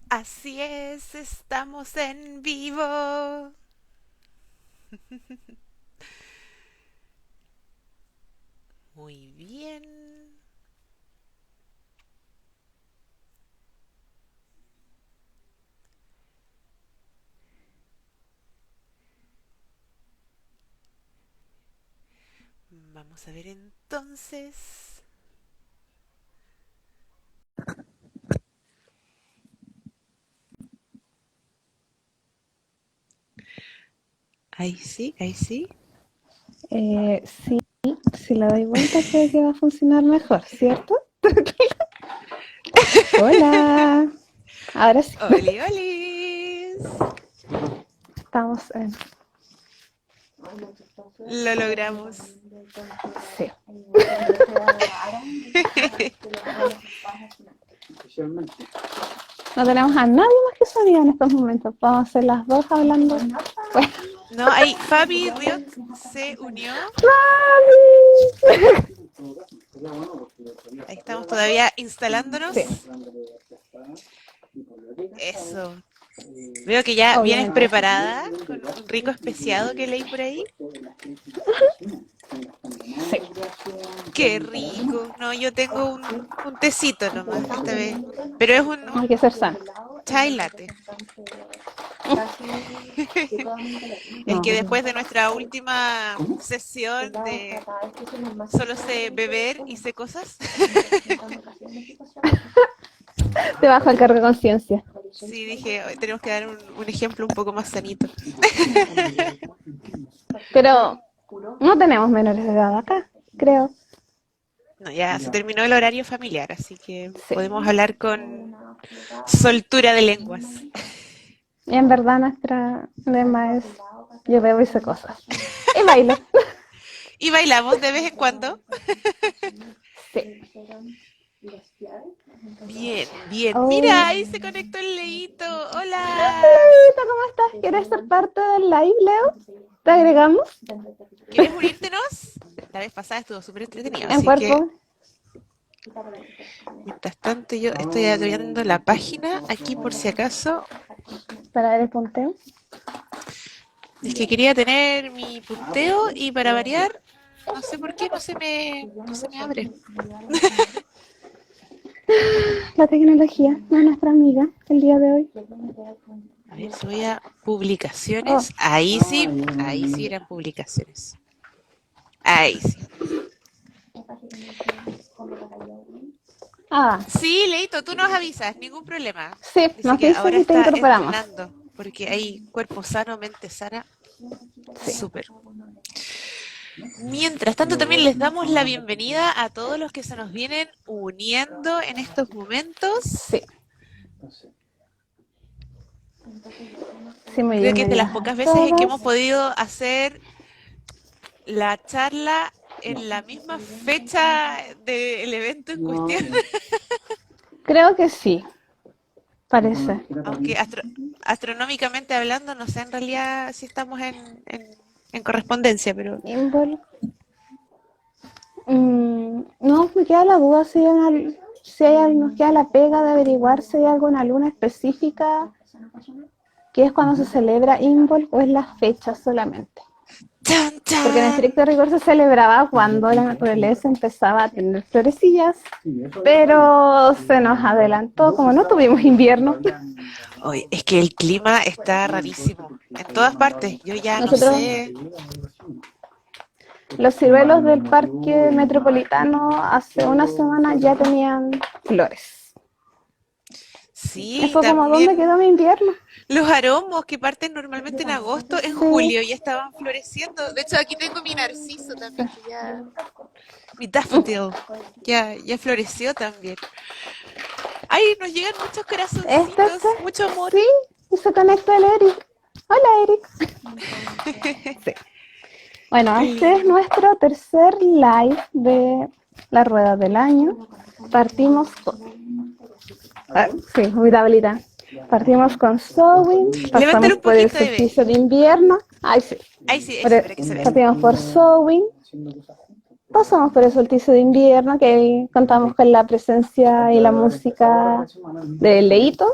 Así es, estamos en vivo. Muy bien. Vamos a ver entonces. Ahí sí, ahí sí. Sí, si la doy vuelta creo que va a funcionar mejor, ¿cierto? Hola, ahora sí, ¡Oli, olis! estamos en... Lo logramos. Sí. No tenemos a nadie más que Sonia en estos momentos. Vamos a ser las dos hablando. Bueno, No, ahí Fabi Riot se unió. ¡Mami! Ahí estamos todavía instalándonos. Sí, Eso. Veo que ya vienes obviamente. preparada con un rico especiado que leí por ahí. Sí. Qué rico. No, yo tengo un tecito nomás esta vez. Pero es Hay que ser sano. chai latte. El No, que después de nuestra última sesión de solo sé beber y sé cosas, te bajo el cargo de conciencia. sí dije, "Hoy tenemos que dar un ejemplo un poco más sanito". Pero no tenemos menores de edad acá, creo. No, ya se terminó el horario familiar, así que Sí. podemos hablar con soltura de lenguas. Y en verdad nuestra lema es yo bebo y sé cosas. Y bailo. Y bailamos de vez en cuando. Sí. Bien, bien. Oh. Mira, ahí se conectó el Leito. Hola. Hola, ¿cómo estás? ¿Quieres ser parte del live, Leo? ¿Te agregamos? ¿Quieres unírtenos? La vez pasada estuvo súper entretenido, En así que cuerpo. mientras tanto yo estoy abriendo la página aquí por si acaso. Para ver el punteo. Es que quería tener mi punteo y para variar, no sé por qué no se me abre. La tecnología no es nuestra amiga el día de hoy. A ver si voy a Oh. publicaciones. Ahí sí eran publicaciones. Ahí sí. Ah, Sí, Leito, tú nos avisas, ningún problema. sí, Dice nos que dices ahora y te está incorporamos. estrenando, porque hay cuerpo sano, mente sana. Sí. Súper. Mientras tanto, también les damos la bienvenida a todos los que se nos vienen uniendo en estos momentos. Sí. Sí, muy Creo que es de las bienvenidas a pocas veces en que todos. hemos podido hacer la charla en la misma fecha del evento en cuestión, Creo que sí, parece. aunque astronómicamente hablando, no sé en realidad si estamos en correspondencia, pero Invol. No, me queda la duda nos queda la pega de averiguar si hay alguna luna específica que es cuando se celebra Invol o es la fecha solamente. ¡chan, Porque en chan! estricto rigor se celebraba cuando la naturaleza empezaba a tener florecillas, pero se nos adelantó, como no tuvimos invierno. Oye, es que el clima está rarísimo en todas partes. Yo ya no Nosotros, sé. los ciruelos del parque metropolitano hace una semana ya tenían flores. Y Sí, fue como, ¿dónde también quedó mi invierno? los aromos que parten normalmente en agosto, en Sí, julio ya estaban floreciendo. De hecho, aquí tengo mi narciso también, que ya, mi daffodil, ya floreció también. Ay, nos llegan muchos este, corazoncitos, mucho amor. sí, y se conectó el Eric. Hola, Eric. Sí. Bueno, Qué este es lindo. nuestro tercer live de la rueda del año. Partimos con... sí, muy tablita. Partimos con Sowing, Levántalo pasamos un por el poquito, bebé. solsticio de invierno. Ay, sí. Ahí sí, para que se vea. Partimos por Sowing, pasamos por el solsticio de invierno, que ahí contamos con la presencia y la música de Leito.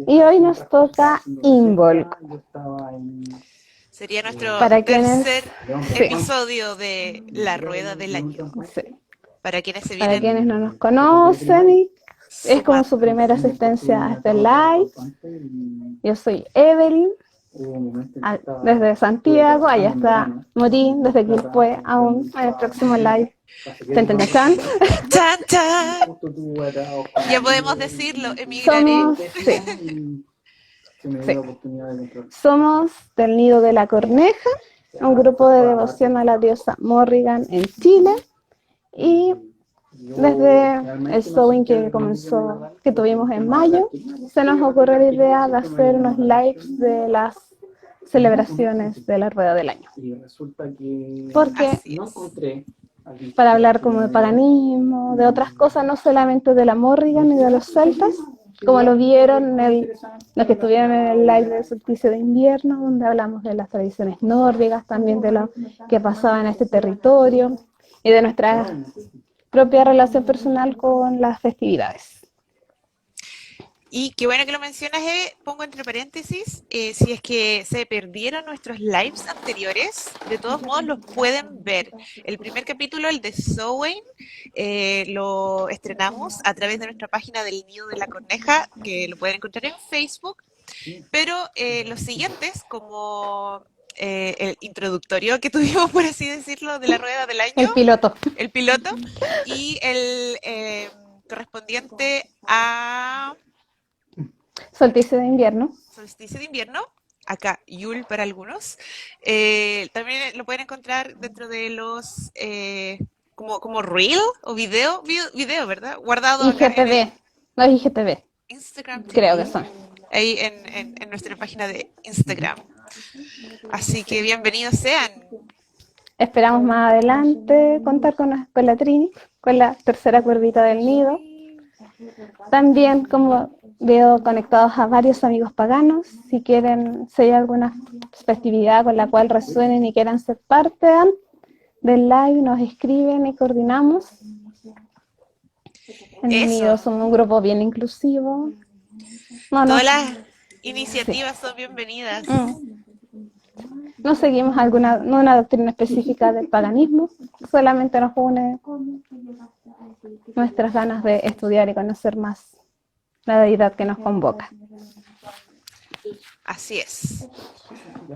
Y hoy nos toca Involk. Sería nuestro Para quienes, tercer sí, episodio de La Rueda del Año. sí. Para quienes se Para quienes vienen no nos conocen, es como su sumando. primera asistencia a este live. Yo soy Evelyn, desde Santiago. Allá está Morín, desde Quilpué, aún en el próximo live. Chan, chan, chan, chan. ¡Chan, chan! Ya podemos decirlo, emigraré. Somos, sí, sí. Somos del Nido de la Corneja, un grupo de devoción a la diosa Morrigan en Chile. Y desde el sewing que comenzó, que tuvimos en mayo, se nos ocurrió la idea de hacer unos lives de las celebraciones de la Rueda del Año. Porque Así es. para hablar como de paganismo, de otras cosas, no solamente de la Morrigan ni de los celtas, como lo vieron los que estuvieron en el live del solsticio de invierno, donde hablamos de las tradiciones nórdicas, también de lo que pasaba en este territorio y de nuestra propia relación personal con las festividades. Y qué bueno que lo mencionas, Eve. Pongo entre paréntesis, si es que se perdieron nuestros lives anteriores, de todos modos los pueden ver. El primer capítulo, el de Samhain, lo estrenamos a través de nuestra página del Nido de la Corneja, que lo pueden encontrar en Facebook. Pero los siguientes, como el introductorio que tuvimos, por así decirlo, de la Rueda del El Año, piloto. el piloto, y el correspondiente a Solsticio de invierno. solsticio de invierno, acá Yule para algunos, también lo pueden encontrar dentro de los como reel o video, ¿verdad? Guardado acá en el IGTV. Los IGTV, Instagram creo que TV, son. ahí en nuestra página de Instagram. Así que bienvenidos sean. Esperamos más adelante contar con la Trini, con la tercera cuerdita del nido. También, como veo conectados a varios amigos paganos, si hay alguna festividad con la cual resuenen y quieran ser parte del live, nos escriben y coordinamos. En el nido Eso. somos un grupo bien inclusivo. Todas las iniciativas son bienvenidas. No seguimos una doctrina específica del paganismo, solamente nos une nuestras ganas de estudiar y conocer más la deidad que nos convoca. Así es.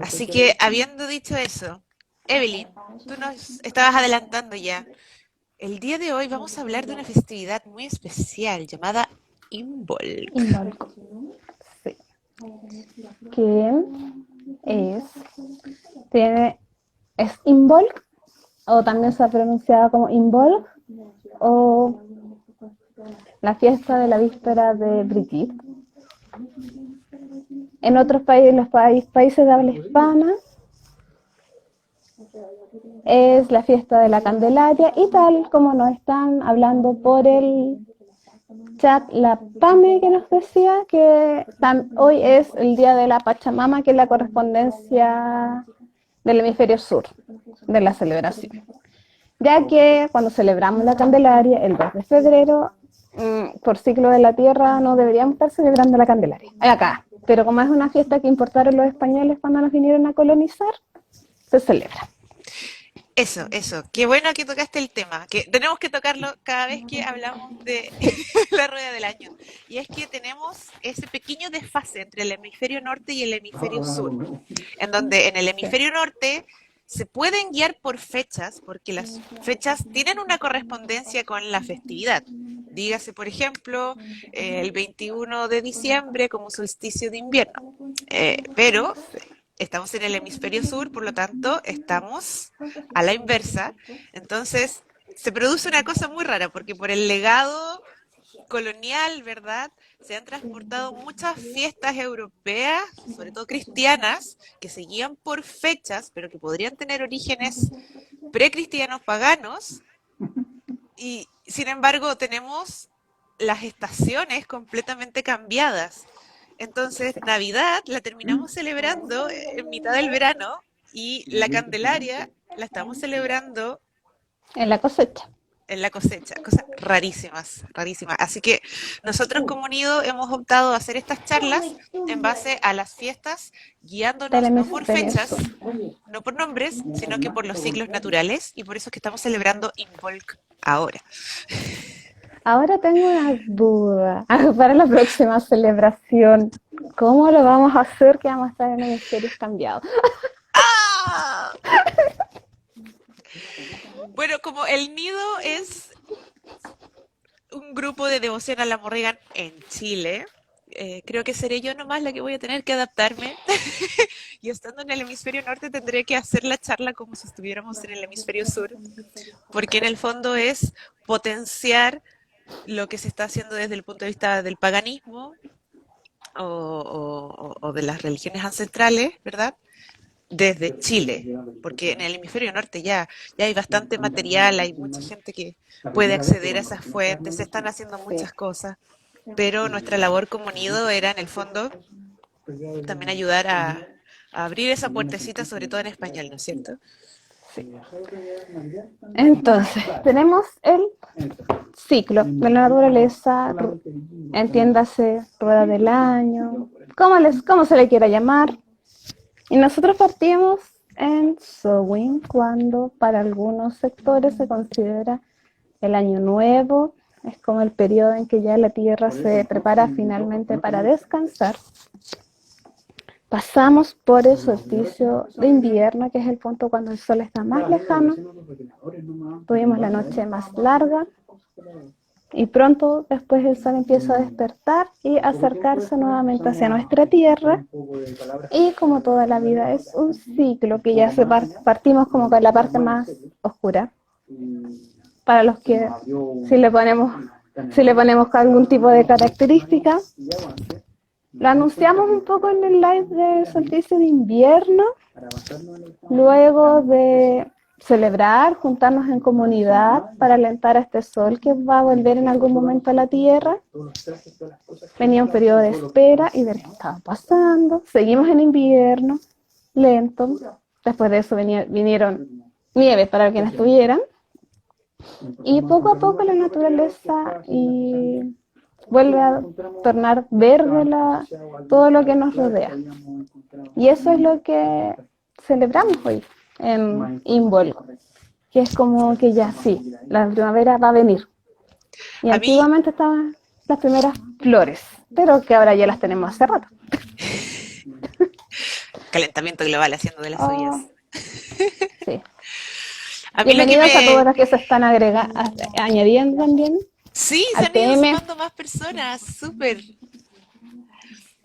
Así que, habiendo dicho eso, Evelyn, tú nos estabas adelantando ya. El día de hoy vamos a hablar de una festividad muy especial llamada Imbolc. Involk. Sí. Que es Involk, o también se ha pronunciado como Involk, o la fiesta de la víspera de Brigitte. En otros países, los países de habla hispana, es la fiesta de la Candelaria, y tal como nos están hablando por el chat, la Pame, que nos decía que hoy es el día de la Pachamama, que es la correspondencia del hemisferio sur de la celebración, ya que cuando celebramos la Candelaria el 2 de febrero, por ciclo de la Tierra no deberíamos estar celebrando la Candelaria acá, pero como es una fiesta que importaron los españoles cuando nos vinieron a colonizar, se celebra. Eso. Qué bueno que tocaste el tema, que tenemos que tocarlo cada vez que hablamos de la rueda del año. Y es que tenemos ese pequeño desfase entre el hemisferio norte y el hemisferio sur, en donde en el hemisferio norte se pueden guiar por fechas, porque las fechas tienen una correspondencia con la festividad. Dígase, por ejemplo, el 21 de diciembre como solsticio de invierno. Pero estamos en el hemisferio sur, por lo tanto, estamos a la inversa. Entonces, se produce una cosa muy rara, porque por el legado colonial, ¿verdad? Se han transportado muchas fiestas europeas, sobre todo cristianas, que se guían por fechas, pero que podrían tener orígenes precristianos paganos, y sin embargo tenemos las estaciones completamente cambiadas. Entonces, Navidad la terminamos celebrando en mitad del verano y la Candelaria la estamos celebrando En la cosecha. en la cosecha, cosas rarísimas, rarísimas. Así que nosotros como Nido hemos optado a hacer estas charlas en base a las fiestas, del guiándonos no por hemisferio sur. fechas, no por nombres, sino que por los ciclos naturales, y por eso es que estamos celebrando Involk ahora. Ahora tengo una duda para la próxima celebración. ¿Cómo lo vamos a hacer que vamos a estar en hemisferios cambiados? ¡Ah! Bueno, como el Nido es un grupo de devoción a la Morrigan en Chile, creo que seré yo nomás la que voy a tener que adaptarme. Y estando en el hemisferio norte tendré que hacer la charla como si estuviéramos en el hemisferio sur, porque en el fondo es potenciar lo que se está haciendo desde el punto de vista del paganismo o de las religiones ancestrales, ¿verdad? Desde Chile, porque en el hemisferio norte ya hay bastante material, hay mucha gente que puede acceder a esas fuentes, se están haciendo Sí, muchas cosas, pero nuestra labor como nido era en el fondo también ayudar a abrir esa puertecita, sobre todo en español, ¿no es cierto? sí. Entonces, tenemos el ciclo de la naturaleza, entiéndase, rueda del año, cómo se le quiera llamar. Y nosotros partimos en Samhain, cuando para algunos sectores se considera el año nuevo, es como el periodo en que ya la Tierra se prepara finalmente para descansar. Pasamos por el solsticio de invierno, que es el punto cuando el sol está más lejano. Tuvimos la noche más larga y pronto después el sol empieza a despertar y acercarse nuevamente hacia nuestra Tierra. Y como toda la vida es un ciclo que ya partimos como con la parte más oscura. Para los que si le ponemos algún tipo de característica, lo anunciamos un poco en el live de solsticio de invierno, luego de celebrar, juntarnos en comunidad para alentar a este sol que va a volver en algún momento a la Tierra. Venía un periodo de espera y ver qué estaba pasando. Seguimos en invierno, lento. Después de eso vinieron nieves para quienes estuvieran. Y poco a poco la naturaleza vuelve a tornar verde todo lo que nos rodea. Y eso es lo que celebramos hoy en Imbolc, que es como que ya sí, la primavera va a venir. Y A mí, antiguamente estaban las primeras flores, pero que ahora ya las tenemos hace rato. calentamiento global haciendo de las suyas. Oh, sí. A mí lo que Bienvenidos a todos me... los que se están añadiendo también Sí, se al han ido PM. sumando más personas, súper.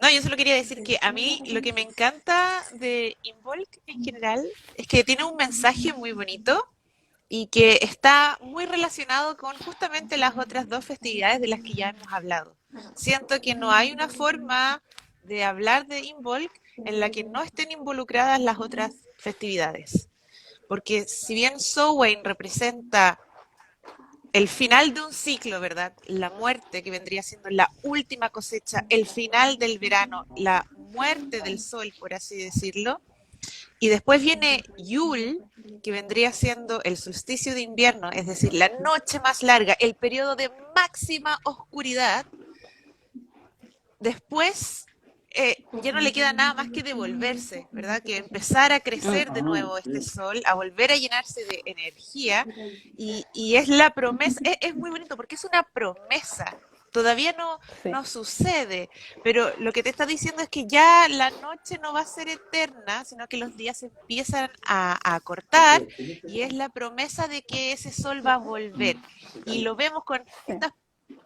No, yo solo quería decir que a mí lo que me encanta de Involk en general es que tiene un mensaje muy bonito y que está muy relacionado con justamente las otras dos festividades de las que ya hemos hablado. Siento que no hay una forma de hablar de Involk en la que no estén involucradas las otras festividades. Porque si bien Samhain representa el final de un ciclo, ¿verdad? La muerte que vendría siendo la última cosecha, el final del verano, la muerte del sol, por así decirlo. Y después viene Yule, que vendría siendo el solsticio de invierno, es decir, la noche más larga, el periodo de máxima oscuridad. Después ya no le queda nada más que devolverse, ¿verdad? Que empezar a crecer de nuevo este sol, a volver a llenarse de energía. Y es la promesa, es muy bonito porque es una promesa. Todavía Sí. no sucede, pero lo que te está diciendo es que ya la noche no va a ser eterna, sino que los días se empiezan a cortar y es la promesa de que ese sol va a volver. Y lo vemos con Sí. estas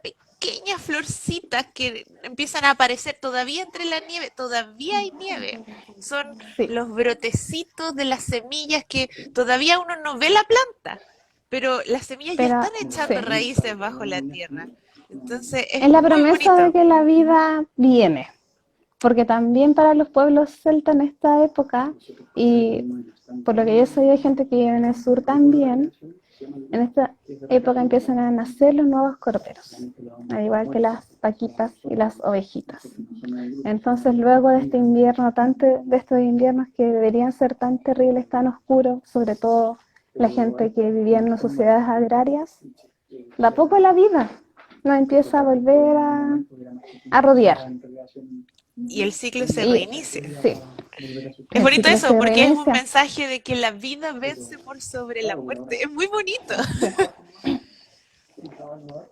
pequeñas florcitas que empiezan a aparecer todavía entre la nieve, todavía hay nieve. Son Sí. los brotecitos de las semillas que todavía uno no ve la planta, pero las semillas ya Pero están echando sí. raíces bajo la tierra. Entonces es Es la muy promesa de bonito. que la vida viene, porque también para los pueblos celtas en esta época, y por lo que yo soy de gente que vive en el sur también, en esta época empiezan a nacer los nuevos corderos, al igual que las vaquitas y las ovejitas. Entonces luego de este invierno, de estos inviernos que deberían ser tan terribles, tan oscuros, sobre todo la gente que vivía en las sociedades agrarias, de a poco la vida nos empieza a volver a rodear. Y el ciclo se Y reinicia. sí, Es el bonito ciclo eso, se porque es un reinicia. mensaje de que la vida vence por sobre la muerte. Es muy bonito. Sí.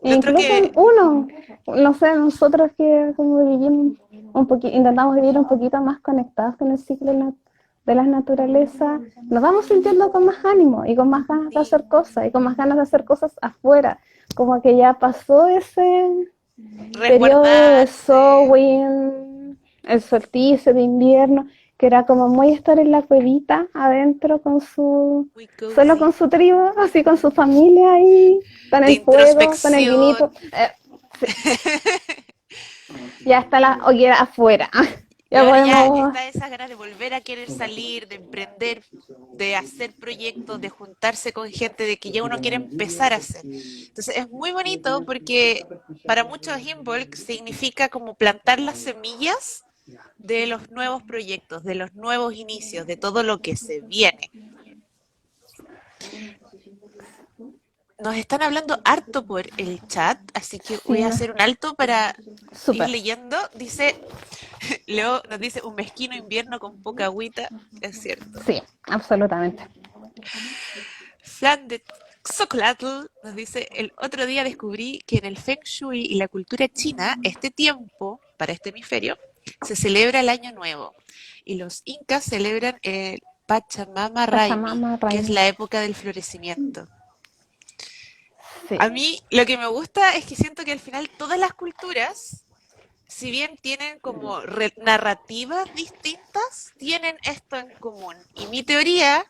E Lo otro incluso que uno, no sé, nosotros que como vivimos intentamos vivir un poquito más conectados con el ciclo de las naturalezas, nos vamos sintiendo con más ánimo y con más ganas de sí, hacer cosas y con más ganas de hacer cosas afuera, como que ya pasó ese periodo de resguardarse, sowing, el solsticio de invierno, que era como muy estar en la cuevita adentro muy solo con cozy, su tribu, así con su familia ahí, con de el fuego, con el vinito. introspección. Sí, ya está la hoguera afuera. Y Ya ahora ya podemos, está esa ganas de volver a querer salir, de emprender, de hacer proyectos, de juntarse con gente, de que ya uno quiere empezar a hacer. Entonces es muy bonito porque para muchos Involk significa como plantar las semillas de los nuevos proyectos, de los nuevos inicios, de todo lo que se viene. Nos están hablando harto por el chat, así que sí, voy a hacer un alto para ir súper, leyendo. Dice, Leo nos dice un mezquino invierno con poca agüita, es cierto. sí, absolutamente. Flan de Xocolatl nos dice, el otro día descubrí que en el Feng Shui y la cultura china, este tiempo, para este hemisferio, se celebra el Año Nuevo. Y los incas celebran el Pachamama Raimi, Pachamama, que es Raimi. la época del florecimiento. Sí, A mí lo que me gusta es que siento que al final todas las culturas, si bien tienen como narrativas distintas, tienen esto en común. Y mi teoría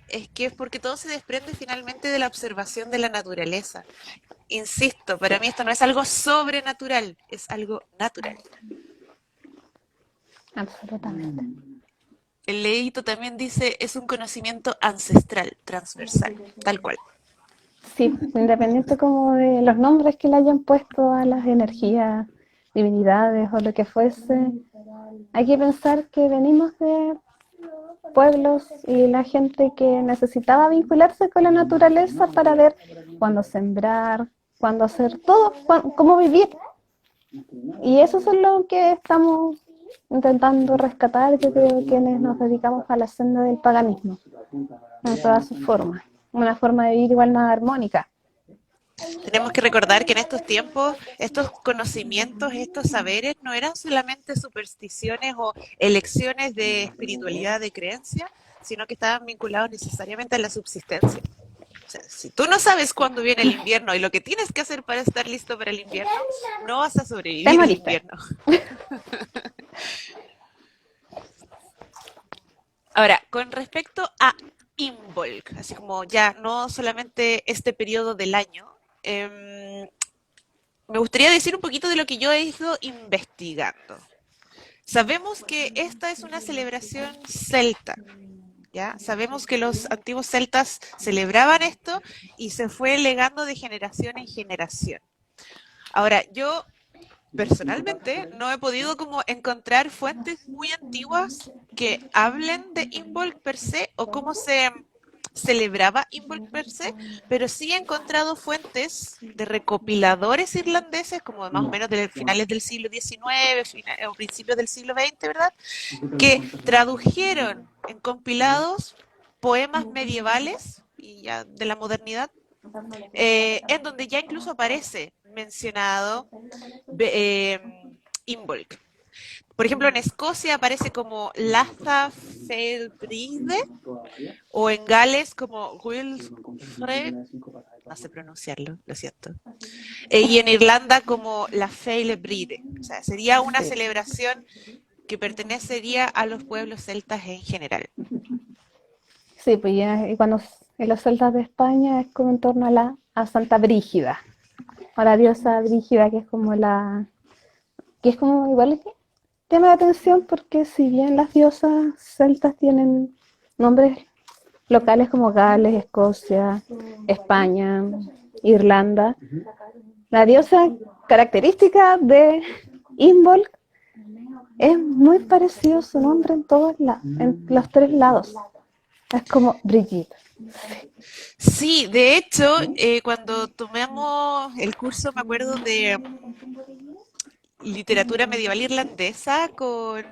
es que es porque todo se desprende finalmente de la observación de la naturaleza. Insisto, sí, para mí esto no es algo sobrenatural, es algo natural. absolutamente. El leíto también dice, es un conocimiento ancestral, transversal, tal cual. Sí, independiente como de los nombres que le hayan puesto a las energías, divinidades o lo que fuese, hay que pensar que venimos de pueblos y la gente que necesitaba vincularse con la naturaleza para ver cuándo sembrar, cuándo hacer todo, cómo vivir. Y eso es lo que estamos intentando rescatar, yo creo, quienes nos dedicamos a la senda del paganismo, en todas sus formas. Una forma de vivir igual más armónica. Tenemos que recordar que en estos tiempos estos conocimientos, estos saberes no eran solamente supersticiones o elecciones de espiritualidad, de creencia, sino que estaban vinculados necesariamente a la subsistencia. O sea, si tú no sabes cuándo viene el invierno y lo que tienes que hacer para estar listo para el invierno, no vas a Te sobrevivir el moriste. invierno. Ahora, con respecto a Imbolc, así como ya no solamente este periodo del año, me gustaría decir un poquito de lo que yo he ido investigando. Sabemos que esta es una celebración celta, ¿ya? Sabemos que los antiguos celtas celebraban esto y se fue legando de generación en generación. Ahora, yo personalmente no he podido como encontrar fuentes muy antiguas que hablen de Imbolc per se o cómo se celebraba Imbolc per se, pero sí he encontrado fuentes de recopiladores irlandeses, como más o menos de finales del siglo XIX o principios del siglo XX, ¿verdad? Que tradujeron en compilados poemas medievales y ya de la modernidad, en donde ya incluso aparece mencionado eh, Imbolc. Por ejemplo, en Escocia aparece como Laza Felbride o en Gales como Wilfred, no sé pronunciarlo, lo siento. Y en Irlanda como la Feile O sea, sería una Sí, celebración que pertenecería a los pueblos celtas en general. sí, pues ya, y cuando en los celtas de España es como en torno a Santa Brígida, a la diosa Brígida, que es como igual que llama la atención porque si bien las diosas celtas tienen nombres locales como Gales, Escocia, España, Irlanda, la diosa característica de Imbolc es muy parecido su nombre en todos en los tres lados. Es como Brigitte. Sí, de hecho, cuando tomamos el curso, me acuerdo de literatura medieval irlandesa con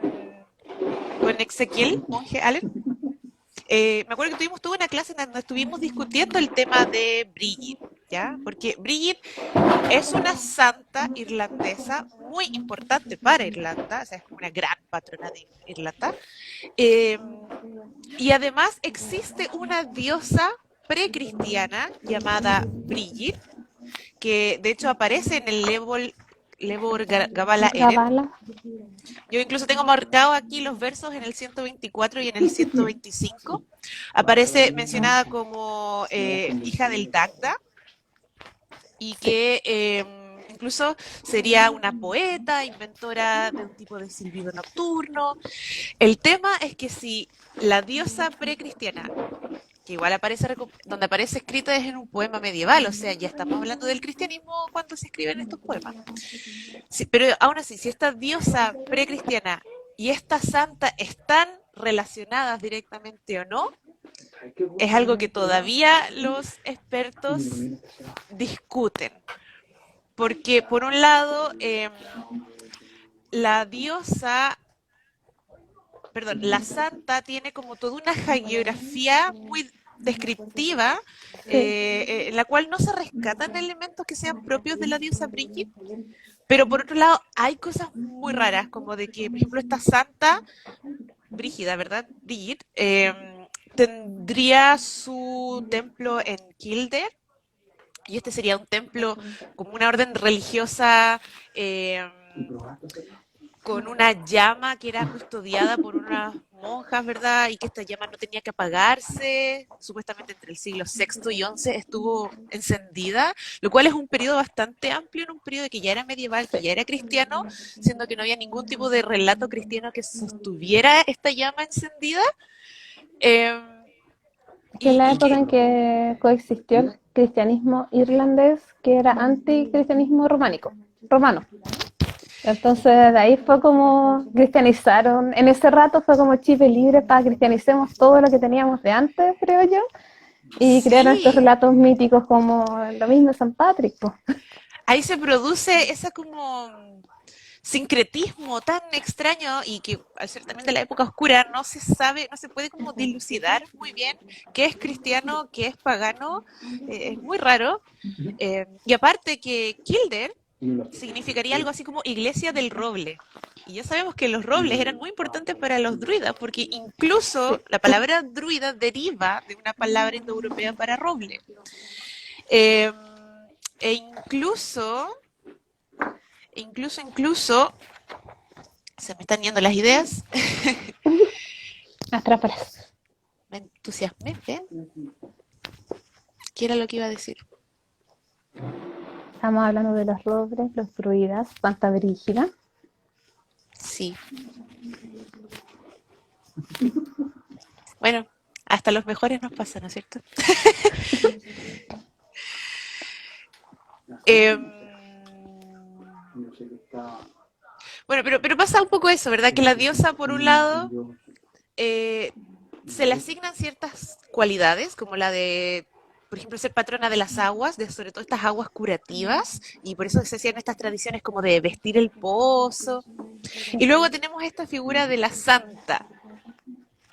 Ezequiel Monge Allen. Me acuerdo que tuvimos toda una clase en donde estuvimos discutiendo el tema de Brigid, ¿ya? Porque Brigid es una santa irlandesa muy importante para Irlanda, o sea, es como una gran patrona de Irlanda. Eh, y además existe una diosa precristiana llamada Brigid, que de hecho aparece en el Lebor Gabala Eren. Gabala. Yo incluso tengo marcado aquí los versos en el 124 y en el 125. Aparece mencionada como hija del Dagda y Sí. que incluso sería una poeta, inventora de un tipo de silbido nocturno. El tema es que si la diosa precristiana, que igual aparece, donde aparece escrita es en un poema medieval, o sea, ya estamos hablando del cristianismo cuando se escriben estos poemas. Sí, pero aún así, si esta diosa precristiana y esta santa están relacionadas directamente o no, es algo que todavía los expertos discuten. Porque por un lado, la diosa, perdón, la santa tiene como toda una hagiografía muy descriptiva, Sí. en la cual no se rescatan elementos que sean propios de la diosa Brigitte, pero por otro lado hay cosas muy raras, como de que, por ejemplo, esta santa, Brígida, ¿verdad? Brigitte, tendría su templo en Kildare, y este sería un templo como una orden religiosa eh, con una llama que era custodiada por unas monjas, ¿verdad? Y que esta llama no tenía que apagarse, supuestamente entre el siglo sexto y once estuvo encendida, lo cual es un periodo bastante amplio en un periodo que ya era medieval, que Sí. ya era cristiano, siendo que no había ningún tipo de relato cristiano que sostuviera esta llama encendida. Eh, Que es la y época que en que coexistió el cristianismo irlandés, que era anticristianismo románico, romano. Entonces de ahí fue como cristianizaron, en ese rato fue como chip libre para cristianicemos todo lo que teníamos de antes, creo yo, y crearon estos sí, relatos míticos como lo mismo de San Patrick. Po. ahí se produce esa como sincretismo tan extraño y que al ser también de la época oscura no se sabe, no se puede como dilucidar muy bien qué es cristiano, qué es pagano, es muy raro. Y aparte que Kildare significaría algo así como iglesia del roble. Y ya sabemos que los robles eran muy importantes para los druidas, porque incluso Sí. la palabra druida deriva de una palabra indoeuropea para roble. Eh, e incluso, se me están yendo las ideas, Atrápalas. me entusiasmé, ¿ven? ¿Qué era lo que iba a decir? Estamos hablando de los robles, los druidas, Santa Brígida. Sí. Bueno, hasta los mejores nos pasan, ¿no es cierto? Eh, bueno, pero pasa un poco eso, ¿verdad? Que la diosa, por un lado, eh, se le asignan ciertas cualidades, como la de, por ejemplo, ser patrona de las aguas, de sobre todo estas aguas curativas, y por eso se hacían estas tradiciones como de vestir el pozo. Y luego tenemos esta figura de la santa,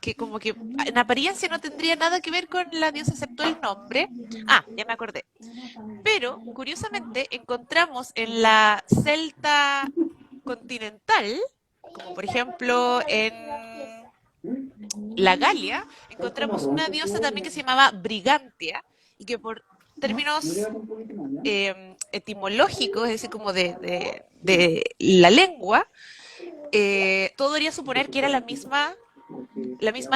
que como que en apariencia no tendría nada que ver con la diosa excepto el nombre. Ah, ya me acordé. Pero, curiosamente, encontramos en la celta continental, como por ejemplo en la Galia, encontramos una diosa también que se llamaba Brigantia y que por términos etimológicos, es decir, como de la lengua, todo haría suponer que era la misma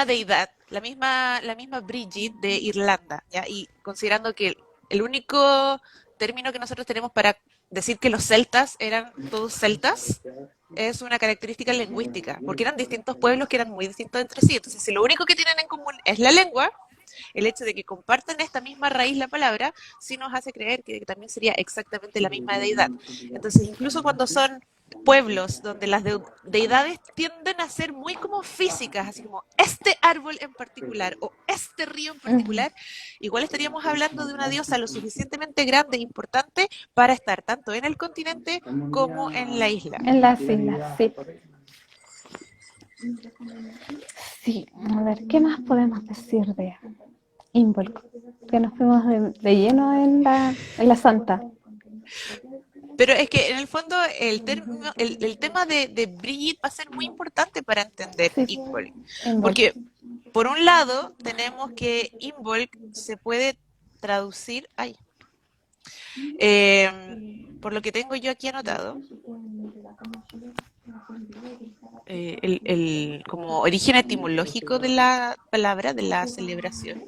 deidad, la misma Brigid de Irlanda, ¿ya? Y considerando que el único término que nosotros tenemos para decir que los celtas eran todos celtas es una característica lingüística, porque eran distintos pueblos que eran muy distintos entre sí. Entonces, si lo único que tienen en común es la lengua, el hecho de que compartan esta misma raíz la palabra, sí nos hace creer que también sería exactamente la misma deidad. Entonces, incluso cuando son pueblos donde las deidades tienden a ser muy como físicas, así como este árbol en particular o este río en Ujú. particular, igual estaríamos hablando de una diosa lo suficientemente grande e importante para estar tanto en el continente como en la isla. En las islas, sí. Sí, a ver, ¿qué más podemos decir de Involk? Que nos fuimos de lleno en la Santa. Pero es que en el fondo el tema de Brigitte va a ser muy importante para entender Sí, Involk. Involk. Porque por un lado tenemos que Involk se puede traducir, ay, por lo que tengo yo aquí anotado, como origen etimológico de la palabra, de la celebración,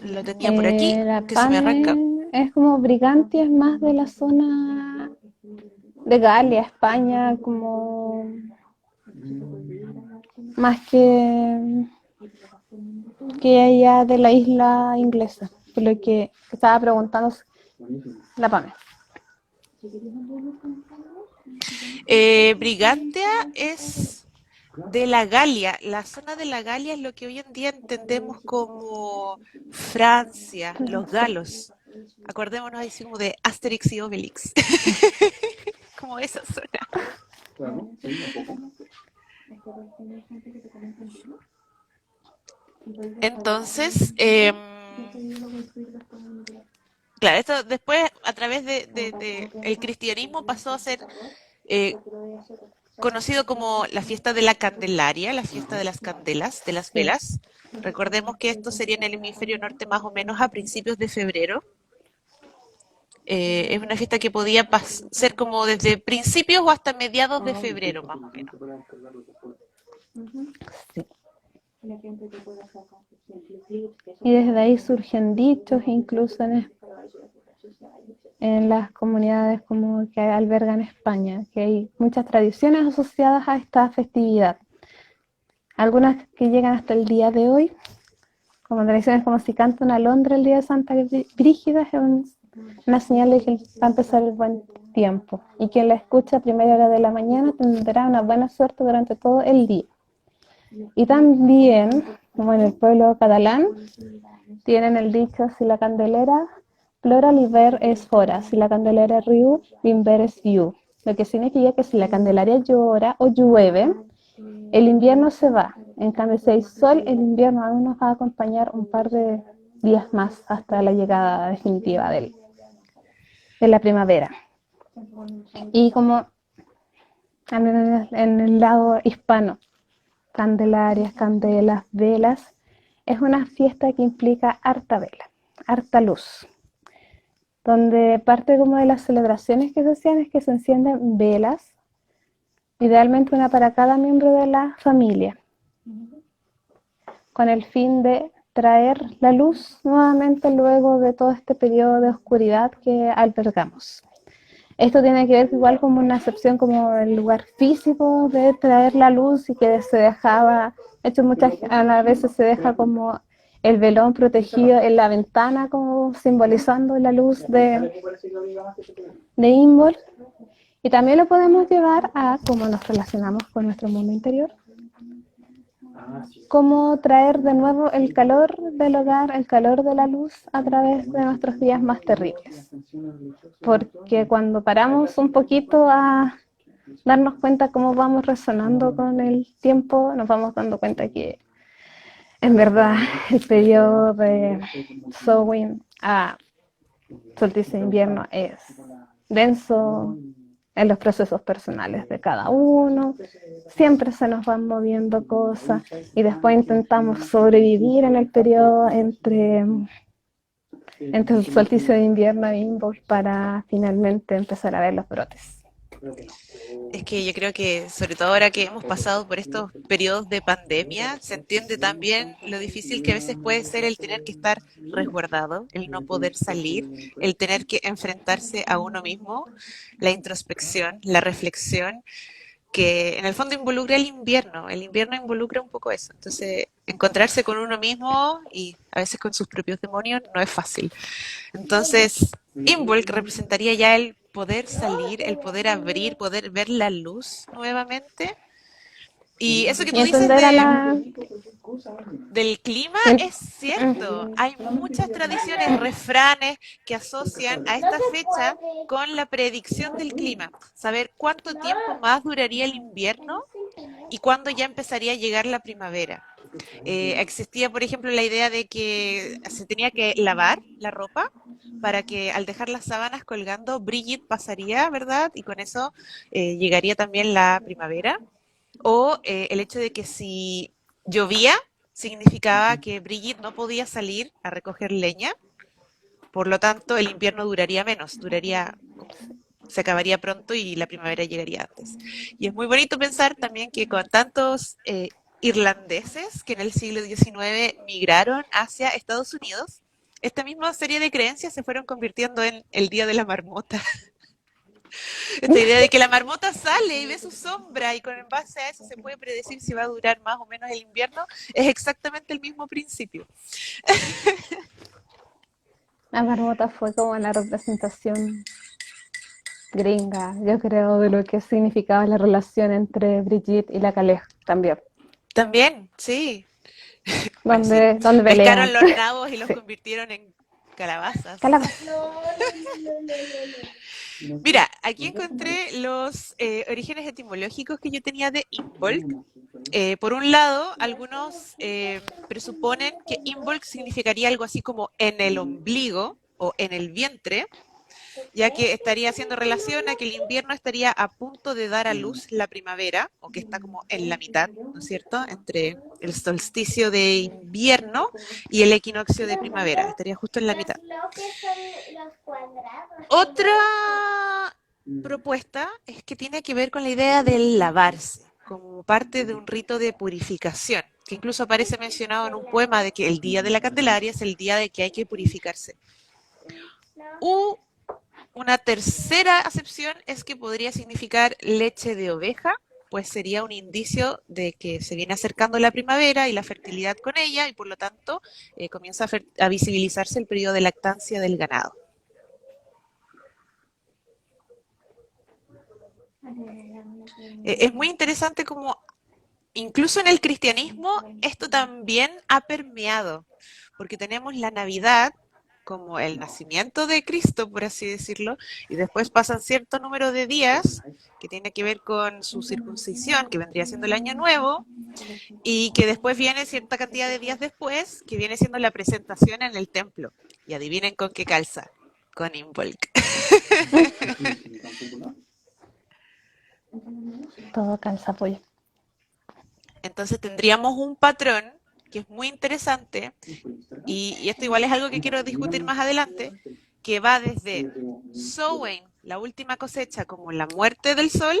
lo tenía por aquí, La que se me arranca. Pane es como Briganti, es más de la zona de Galia, España, como más que allá de la isla inglesa, por lo que estaba preguntando la Pame. Brigantia es de la Galia. La zona de la Galia es lo que hoy en día entendemos como Francia, los Sí. galos. Acordémonos así como de Asterix y Obelix, como esa zona. Entonces, claro, esto después a través de el cristianismo pasó a ser eh, conocido como la fiesta de la Candelaria, la fiesta de las candelas, de las Sí. velas. Recordemos que esto sería en el hemisferio norte más o menos a principios de febrero. Es una fiesta que podía ser como desde principios o hasta mediados de febrero más o menos. Sí. Y desde ahí surgen dichos, incluso en las comunidades como que albergan España, que hay muchas tradiciones asociadas a esta festividad. Algunas que llegan hasta el día de hoy, como tradiciones como si canta una alondra el día de Santa Brígida, es una señal de que va a empezar el buen tiempo. Y quien la escucha a primera hora de la mañana tendrá una buena suerte durante todo el día. Y también, como en el pueblo catalán, tienen el dicho, si la candelera plora, l'hiver es fora, si la candelera riu, l'inver es viu. Lo que significa que si la candelaria llora o llueve, el invierno se va. En cambio, si hay sol, el invierno aún nos va a acompañar un par de días más hasta la llegada definitiva de la primavera. Y como en el lado hispano, candelarias, candelas, velas, es una fiesta que implica harta vela, harta luz, donde parte como de las celebraciones que se hacían es que se encienden velas, idealmente una para cada miembro de la familia, con el fin de traer la luz nuevamente luego de todo este periodo de oscuridad que albergamos. Esto tiene que ver igual como una acepción como del lugar físico de traer la luz y que se dejaba, de hecho muchas a veces se deja como el velón protegido en la ventana como simbolizando la luz de Imbol. Y también lo podemos llevar a cómo nos relacionamos con nuestro mundo interior, cómo traer de nuevo el calor del hogar, el calor de la luz a través de nuestros días más terribles. Porque cuando paramos un poquito a darnos cuenta cómo vamos resonando con el tiempo, nos vamos dando cuenta que en verdad el periodo de Samhain a solsticio de invierno es denso en los procesos personales de cada uno, siempre se nos van moviendo cosas y después intentamos sobrevivir en el periodo entre el solsticio de invierno e Imbolc para finalmente empezar a ver los brotes. Es que yo creo que, sobre todo ahora que hemos pasado por estos periodos de pandemia, se entiende también lo difícil que a veces puede ser el tener que estar resguardado, el no poder salir, el tener que enfrentarse a uno mismo, la introspección, la reflexión. que en el fondo involucra el invierno involucra un poco eso, entonces encontrarse con uno mismo y a veces con sus propios demonios no es fácil. Entonces, Imbolc representaría ya el poder salir, el poder abrir, poder ver la luz nuevamente. Y eso que Y tú dices entender a la... del clima el- es cierto. Hay muchas tradiciones, refranes que asocian a esta fecha con la predicción del clima. Saber cuánto tiempo más duraría el invierno y cuándo ya empezaría a llegar la primavera. Existía, por ejemplo, la idea de que se tenía que lavar la ropa para que al dejar las sábanas colgando, Brigitte pasaría, ¿verdad? Y con eso llegaría también la primavera. O el hecho de que si llovía, significaba que Brigitte no podía salir a recoger leña, por lo tanto el invierno duraría menos, se acabaría pronto y la primavera llegaría antes. Y es muy bonito pensar también que con tantos irlandeses que en el siglo XIX migraron hacia Estados Unidos, esta misma serie de creencias se fueron convirtiendo en el Día de la Marmota. Esta idea de que la marmota sale y ve su sombra y con en base a eso se puede predecir si va a durar más o menos el invierno, es exactamente el mismo principio. La marmota fue como la representación gringa, yo creo, de lo que significaba la relación entre Brigitte y la Calais también. También, sí. Bueno, sí. Donde Pescaron pelean. los nabos y los Sí. convirtieron en calabazas. Calabaza. Mira, aquí encontré los orígenes etimológicos que yo tenía de Imbolc. Por un lado, algunos presuponen que Imbolc significaría algo así como en el ombligo o en el vientre, ya que estaría haciendo relación a que el invierno estaría a punto de dar a luz la primavera, o que está como en la mitad, ¿no es cierto?, entre el solsticio de invierno y el equinoccio de primavera, estaría justo en la mitad. Otra propuesta es que tiene que ver con la idea del lavarse, como parte de un rito de purificación, que incluso aparece mencionado en un poema de que el día de la Candelaria es el día de que hay que purificarse. U una tercera acepción es que podría significar leche de oveja, pues sería un indicio de que se viene acercando la primavera y la fertilidad con ella, y por lo tanto comienza a visibilizarse el periodo de lactancia del ganado. Es muy interesante como incluso en el cristianismo esto también ha permeado, porque tenemos la Navidad como el nacimiento de Cristo, por así decirlo, y después pasan cierto número de días que tiene que ver con su circuncisión, que vendría siendo el Año Nuevo, y que después viene cierta cantidad de días después, que viene siendo la presentación en el templo. Y adivinen con qué calza, con Imbolc. Todo calza pollo. Entonces tendríamos un patrón que es muy interesante, y esto igual es algo que quiero discutir más adelante, que va desde Samhain, la última cosecha, como la muerte del sol,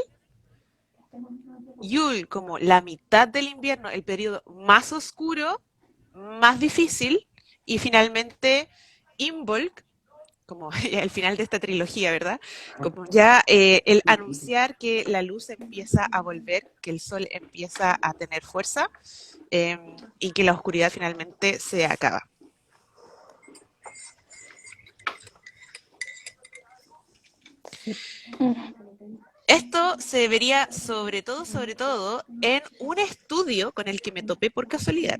Yule como la mitad del invierno, el periodo más oscuro, más difícil, y finalmente Imbolc, como el final de esta trilogía, ¿verdad? Como ya el anunciar que la luz empieza a volver, que el sol empieza a tener fuerza y que la oscuridad finalmente se acaba. Esto se vería sobre todo, en un estudio con el que me topé por casualidad,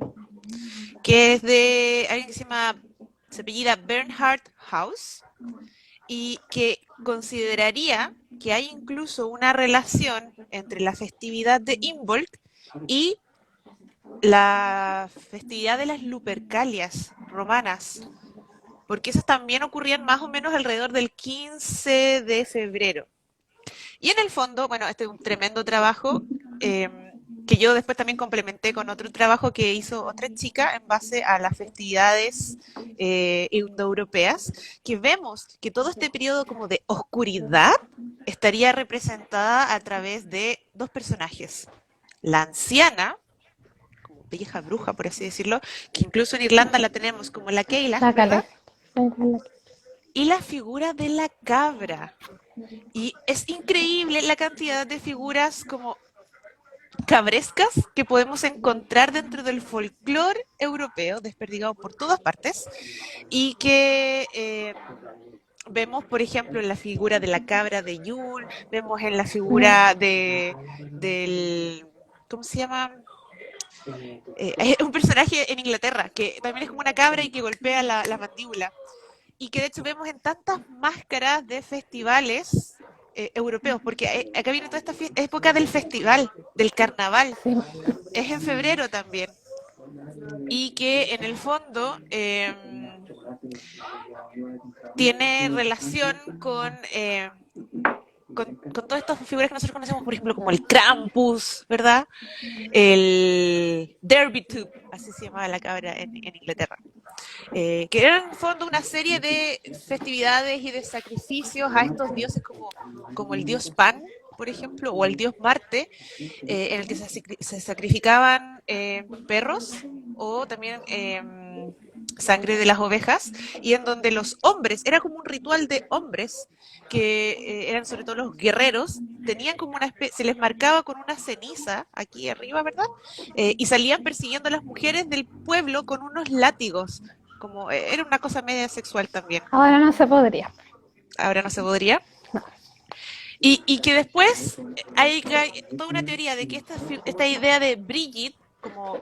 que es de alguien que se apellida Bernhard Haus, y que consideraría que hay incluso una relación entre la festividad de Imbolc y la festividad de las Lupercalias romanas, porque esas también ocurrían más o menos alrededor del 15 de febrero. Y en el fondo, bueno, este es un tremendo trabajo que yo después también complementé con otro trabajo que hizo otra chica en base a las festividades indoeuropeas, que vemos que todo este periodo como de oscuridad estaría representada a través de dos personajes. La anciana, como vieja bruja, por así decirlo, que incluso en Irlanda la tenemos como la Keila, La ¿verdad? Calais. Y la figura de la cabra. Y es increíble la cantidad de figuras como cabrescas que podemos encontrar dentro del folclore europeo, desperdigado por todas partes, y que vemos, por ejemplo, en la figura de la cabra de Yule, vemos en la figura del, ¿cómo se llama? Es un personaje en Inglaterra que también es como una cabra y que golpea la mandíbula. Y que de hecho vemos en tantas máscaras de festivales europeos, porque acá viene toda esta época del festival, del carnaval, Sí. es en febrero también, y que en el fondo tiene relación con todas estas figuras que nosotros conocemos, por ejemplo, como el Krampus, ¿verdad? El Derby-Tube, así se llamaba la cabra en Inglaterra. Que eran en el fondo una serie de festividades y de sacrificios a estos dioses como el dios Pan, por ejemplo, o el dios Marte, en el que se sacrificaban perros o también sangre de las ovejas, y en donde los hombres, era como un ritual de hombres, que eran sobre todo los guerreros, tenían como una especie, se les marcaba con una ceniza aquí arriba, ¿verdad? Y salían persiguiendo a las mujeres del pueblo con unos látigos, como era una cosa media sexual también. Ahora no se podría. Ahora no se podría. No. Y que después hay toda una teoría de que esta idea de Brígid,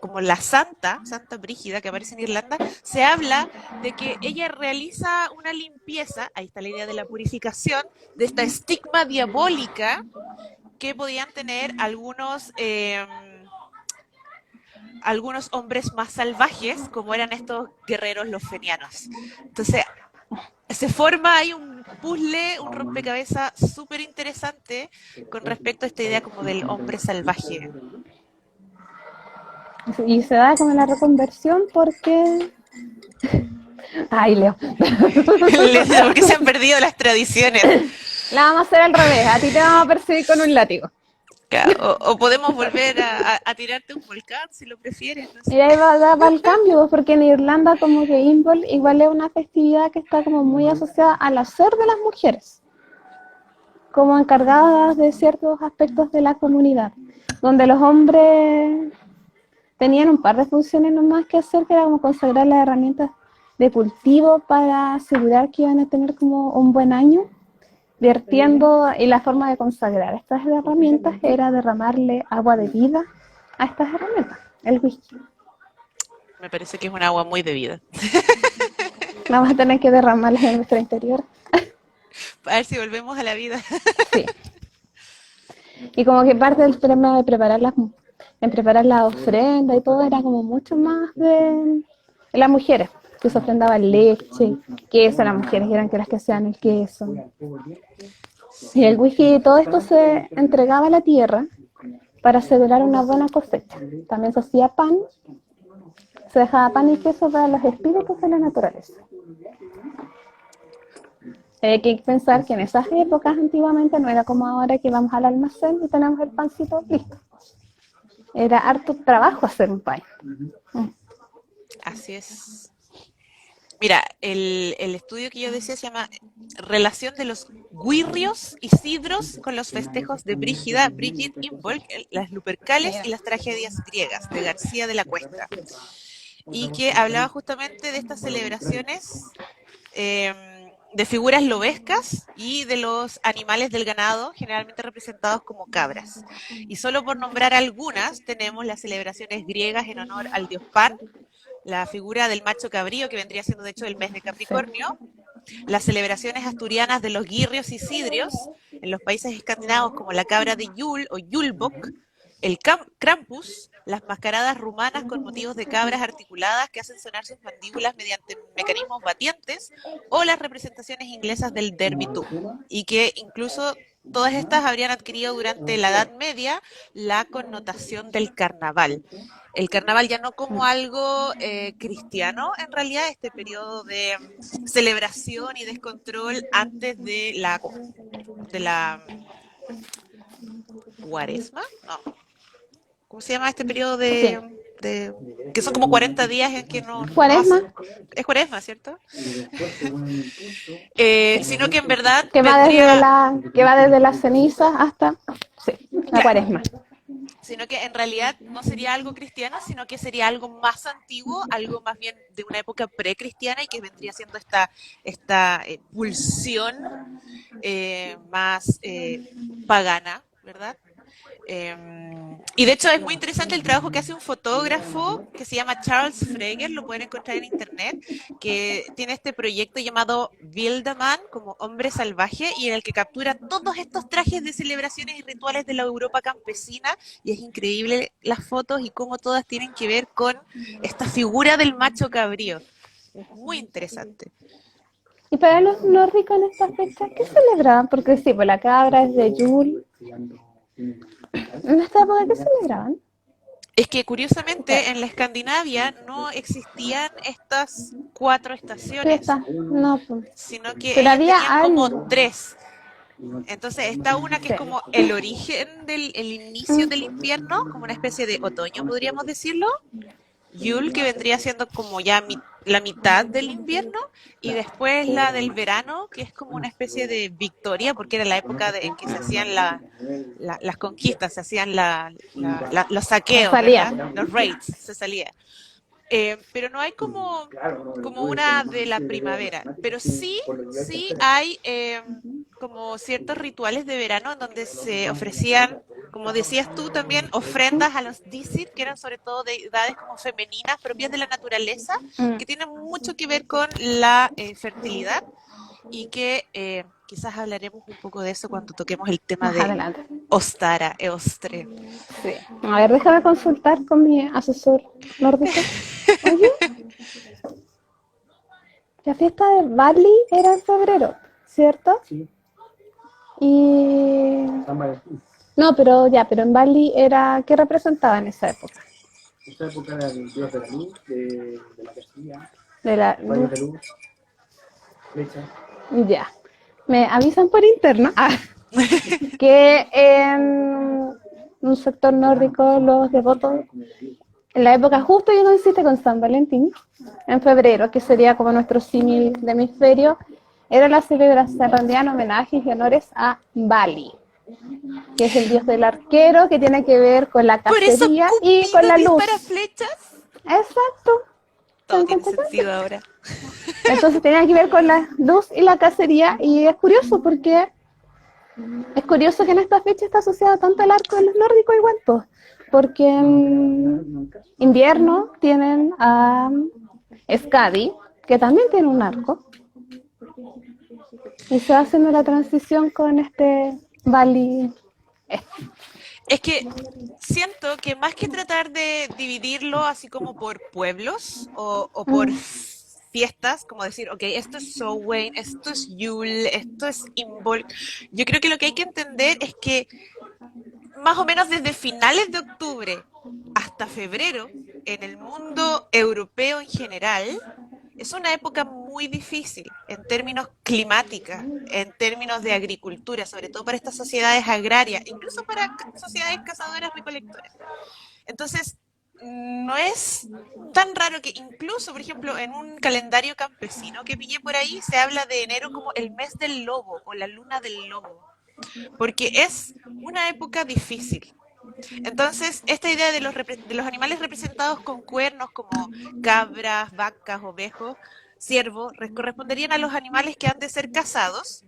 como la Santa Brígida que aparece en Irlanda, se habla de que ella realiza una limpieza, ahí está la idea de la purificación, de esta estigma diabólica que podían tener algunos hombres más salvajes, como eran estos guerreros los fenianos. Entonces, se forma ahí un puzzle, un rompecabezas súper interesante con respecto a esta idea como del hombre salvaje. Y se da como la reconversión porque... Ay, Leo. Porque se han perdido las tradiciones. La vamos a hacer al revés. A ti te vamos a perseguir con un látigo. O podemos volver a tirarte un volcán si lo prefieres. No sé. Y ahí va el cambio, porque en Irlanda como que Imbolc igual es una festividad que está como muy asociada al hacer de las mujeres, como encargadas de ciertos aspectos de la comunidad, donde los hombres tenían un par de funciones nomás que hacer, que era como consagrar las herramientas de cultivo para asegurar que iban a tener como un buen año, vertiendo, y la forma de consagrar estas herramientas era derramarle agua de vida a estas herramientas, el whisky. Me parece que es un agua muy bebida. Vamos a tener que derramarlas en nuestro interior. A ver si volvemos a la vida. Sí. Y como que parte del tema de preparar la ofrenda y todo era como mucho más de las mujeres, que se ofrendaban leche, queso, las mujeres eran que las que hacían el queso. Y el whisky y todo esto se entregaba a la tierra para asegurar una buena cosecha. También se hacía pan, se dejaba pan y queso para los espíritus de la naturaleza. Hay que pensar que en esas épocas antiguamente no era como ahora que vamos al almacén y tenemos el pancito listo. Era harto trabajo hacer un pan. Así es. Mira, el estudio que yo decía se llama Relación de los Guirrios y Sidros con los festejos de Brígida, Brígid Imbolc, las Lupercales y las tragedias griegas, de García de la Cuesta. Y que hablaba justamente de estas celebraciones de figuras lobescas y de los animales del ganado, generalmente representados como cabras. Y solo por nombrar algunas, tenemos las celebraciones griegas en honor al dios Pan, la figura del macho cabrío, que vendría siendo de hecho el mes de Capricornio, las celebraciones asturianas de los guirrios y sidrios, en los países escandinavos como la cabra de Yule o Yulbok, el Krampus, las mascaradas rumanas con motivos de cabras articuladas que hacen sonar sus mandíbulas mediante mecanismos batientes, o las representaciones inglesas del Derby-Tube, y que incluso todas estas habrían adquirido durante la Edad Media la connotación del carnaval. El carnaval ya no como algo cristiano, en realidad, este periodo de celebración y descontrol antes de la Cuaresma, no. ¿Cómo se llama este periodo que son como 40 días en que no Cuaresma. es Cuaresma, ¿cierto? Sino que en verdad que va desde las cenizas hasta la Cuaresma. sino que en realidad no sería algo cristiano, sino que sería algo más antiguo, algo más bien de una época precristiana y que vendría siendo esta pulsión más pagana, ¿verdad? Y de hecho es muy interesante el trabajo que hace un fotógrafo que se llama Charles Freger, lo pueden encontrar en internet, que tiene este proyecto llamado Wildeman, como hombre salvaje, y en el que captura todos estos trajes de celebraciones y rituales de la Europa campesina, y es increíble las fotos y cómo todas tienen que ver con esta figura del macho cabrío. Es muy interesante. Y para los nórdicos en esta fecha, ¿qué celebraban? Porque sí, pues la cabra es de Yule. En esta época, ¿qué celebraban? Es que curiosamente en la Escandinavia no existían estas cuatro estaciones, Fiesta. No, pues. sino que Pero ellos había tenían como algo. tres. Entonces está una que es Sí. como el origen del el inicio del invierno, como una especie de otoño, podríamos decirlo. Yule, que vendría siendo como ya la mitad del invierno, y después la del verano, que es como una especie de victoria, porque era la época en que se hacían las conquistas, se hacían los La saqueos, salía. ¿verdad? Los raids, se salía. Pero no hay como una de la primavera, pero sí hay como ciertos rituales de verano en donde se ofrecían, como decías tú también, ofrendas a los Disir, que eran sobre todo deidades como femeninas, propias de la naturaleza, Mm, que tienen mucho que ver con la fertilidad y que quizás hablaremos un poco de eso cuando toquemos el tema más de adelante. Ostara, Eostre. Sí. A ver, déjame consultar con mi asesor nórdico. Oye, la fiesta de Bali era en febrero, ¿cierto? Y... No, pero ya, pero en Bali era... ¿Qué representaba en esa época? Esta época era el dios de la luz, de la cacería, De la rayos luz. de luz, flechas. Ya. Me avisan por interno que en un sector nórdico los devotos, en la época justo yo coincide con San Valentín, en febrero, que sería como nuestro símil de hemisferio, era la celebración, se rendían homenajes y honores a Bali, que es el dios del arquero, que tiene que ver con la Por eso cacería y con Cupido la dispara luz. flechas. Exacto. Todo tiene sentido ahora. Entonces tenía que ver con la luz y la cacería, y es curioso porque es curioso que en esta fecha está asociado tanto el arco de los nórdicos igual, pues, porque en invierno tienen a Skadi, que también tiene un arco, y se va haciendo la transición con este Bali. Es que siento que más que tratar de dividirlo así como por pueblos o por fiestas, como decir, ok, esto es Samhain, esto es Yule, esto es Imbolc, yo creo que lo que hay que entender es que más o menos desde finales de octubre hasta febrero, en el mundo europeo en general, es una época muy difícil en términos climáticos, en términos de agricultura, sobre todo para estas sociedades agrarias, incluso para sociedades cazadoras recolectoras. Entonces, no es tan raro que incluso, por ejemplo, en un calendario campesino que pillé por ahí, se habla de enero como el mes del lobo o la luna del lobo, porque es una época difícil. Entonces, esta idea de los animales representados con cuernos como cabras, vacas, ovejos, ciervos, corresponderían a los animales que han de ser cazados